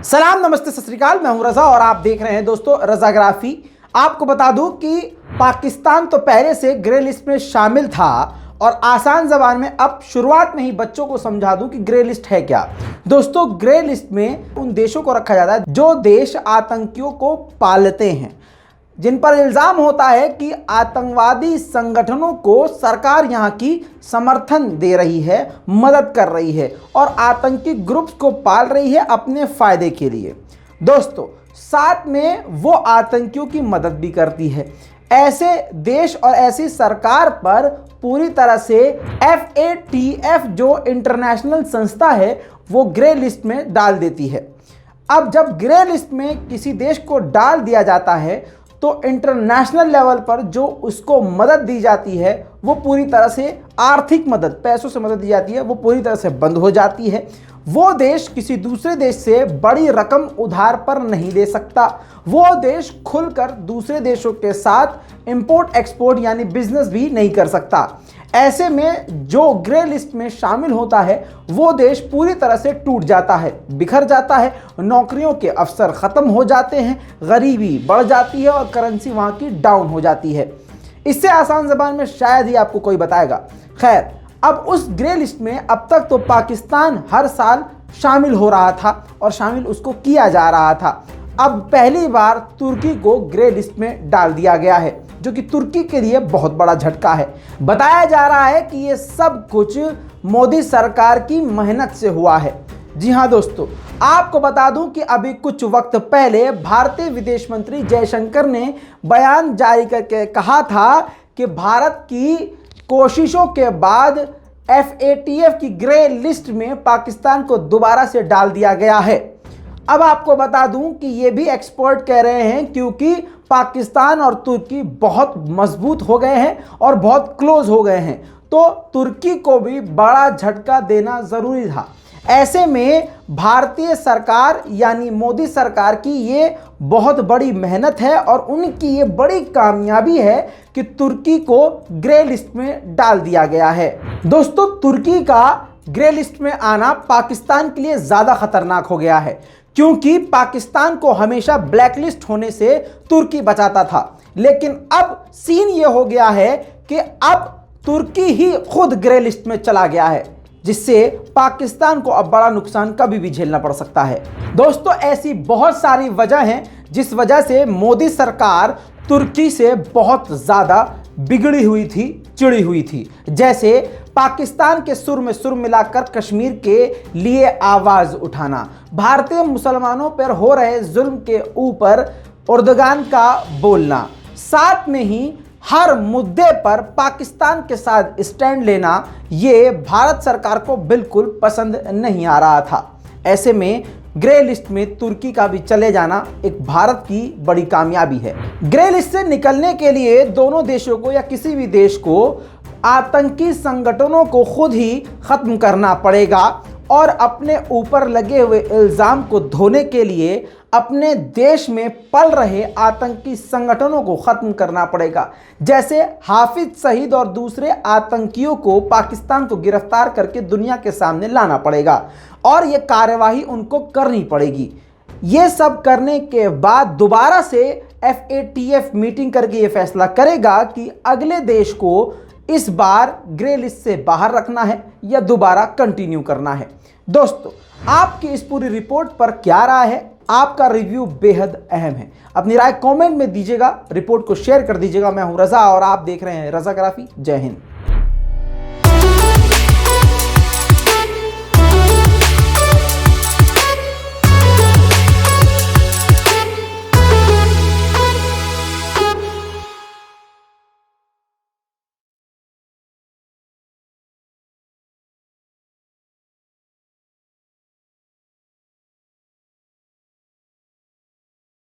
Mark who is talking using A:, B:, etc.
A: सलाम, नमस्ते, सत श्री अकाल। मैं हूं रजा और आप देख रहे हैं दोस्तों रजाग्राफी। आपको बता दूं कि पाकिस्तान तो पहले से ग्रे लिस्ट में शामिल था और आसान जबान में अब शुरुआत में ही बच्चों को समझा दूं कि ग्रे लिस्ट है क्या। दोस्तों, ग्रे लिस्ट में उन देशों को रखा जाता है जो देश आतंकियों को पालते हैं, जिन पर इल्ज़ाम होता है कि आतंकवादी संगठनों को सरकार यहाँ की समर्थन दे रही है, मदद कर रही है और आतंकी ग्रुप्स को पाल रही है अपने फ़ायदे के लिए। दोस्तों, साथ में वो आतंकियों की मदद भी करती है। ऐसे देश और ऐसी सरकार पर पूरी तरह से FATF जो इंटरनेशनल संस्था है वो ग्रे लिस्ट में डाल देती है। अब जब ग्रे लिस्ट में किसी देश को डाल दिया जाता है तो इंटरनेशनल लेवल पर जो उसको मदद दी जाती है वो पूरी तरह से आर्थिक मदद, पैसों से मदद दी जाती है, वो पूरी तरह से बंद हो जाती है। वो देश किसी दूसरे देश से बड़ी रकम उधार पर नहीं ले सकता। वो देश खुलकर दूसरे देशों के साथ इंपोर्ट एक्सपोर्ट यानी बिजनेस भी नहीं कर सकता। ऐसे में जो ग्रे लिस्ट में शामिल होता है वो देश पूरी तरह से टूट जाता है, बिखर जाता है, नौकरियों के अवसर ख़त्म हो जाते हैं, गरीबी बढ़ जाती है और करेंसी वहाँ की डाउन हो जाती है। इससे आसान ज़बान में शायद ही आपको कोई बताएगा। खैर, अब उस ग्रे लिस्ट में अब तक तो पाकिस्तान हर साल शामिल हो रहा था और शामिल उसको किया जा रहा था। अब पहली बार तुर्की को ग्रे लिस्ट में डाल दिया गया है, जो कि तुर्की के लिए बहुत बड़ा झटका है। बताया जा रहा है कि ये सब कुछ मोदी सरकार की मेहनत से हुआ है। जी हाँ दोस्तों, आपको बता दूं कि अभी कुछ वक्त पहले भारतीय विदेश मंत्री जयशंकर ने बयान जारी करके कहा था कि भारत की कोशिशों के बाद FATF की ग्रे लिस्ट में पाकिस्तान को दोबारा से डाल दिया गया है। अब आपको बता दूं कि ये भी एक्सपर्ट कह रहे हैं क्योंकि पाकिस्तान और तुर्की बहुत मजबूत हो गए हैं और बहुत क्लोज हो गए हैं, तो तुर्की को भी बड़ा झटका देना ज़रूरी था। ऐसे में भारतीय सरकार यानी मोदी सरकार की ये बहुत बड़ी मेहनत है और उनकी ये बड़ी कामयाबी है कि तुर्की को ग्रे लिस्ट में डाल दिया गया है। दोस्तों, तुर्की का ग्रे लिस्ट में आना पाकिस्तान के लिए ज़्यादा खतरनाक हो गया है क्योंकि पाकिस्तान को हमेशा ब्लैकलिस्ट होने से तुर्की बचाता था, लेकिन अब सीन ये हो गया है कि अब तुर्की ही खुद ग्रे लिस्ट में चला गया है, जिससे पाकिस्तान को अब बड़ा नुकसान कभी भी झेलना पड़ सकता है। दोस्तों, ऐसी बहुत सारी वजह हैं जिस वजह से मोदी सरकार तुर्की से बहुत ज़्यादा बिगड़ी हुई थी, चिड़ी हुई थी। जैसे पाकिस्तान के सुर में सुर मिलाकर कश्मीर के लिए आवाज़ उठाना, भारतीय मुसलमानों पर हो रहे जुल्म के ऊपर उर्दगान का बोलना, साथ में ही हर मुद्दे पर पाकिस्तान के साथ स्टैंड लेना, ये भारत सरकार को बिल्कुल पसंद नहीं आ रहा था। ऐसे में ग्रे लिस्ट में तुर्की का भी चले जाना एक भारत की बड़ी कामयाबी है। ग्रे लिस्ट से निकलने के लिए दोनों देशों को या किसी भी देश को आतंकी संगठनों को खुद ही ख़त्म करना पड़ेगा और अपने ऊपर लगे हुए इल्ज़ाम को धोने के लिए अपने देश में पल रहे आतंकी संगठनों को ख़त्म करना पड़ेगा। जैसे हाफिज सईद और दूसरे आतंकियों को पाकिस्तान को गिरफ्तार करके दुनिया के सामने लाना पड़ेगा और ये कार्यवाही उनको करनी पड़ेगी। ये सब करने के बाद दोबारा से FATF मीटिंग करके ये फैसला करेगा कि अगले देश को इस बार ग्रे लिस्ट से बाहर रखना है या दोबारा कंटिन्यू करना है। दोस्तों, आपकी इस पूरी रिपोर्ट पर क्या राय है? आपका रिव्यू बेहद अहम है। अपनी राय कमेंट में दीजिएगा, रिपोर्ट को शेयर कर दीजिएगा। मैं हूं रजा और आप देख रहे हैं रजाग्राफी। जय हिंद।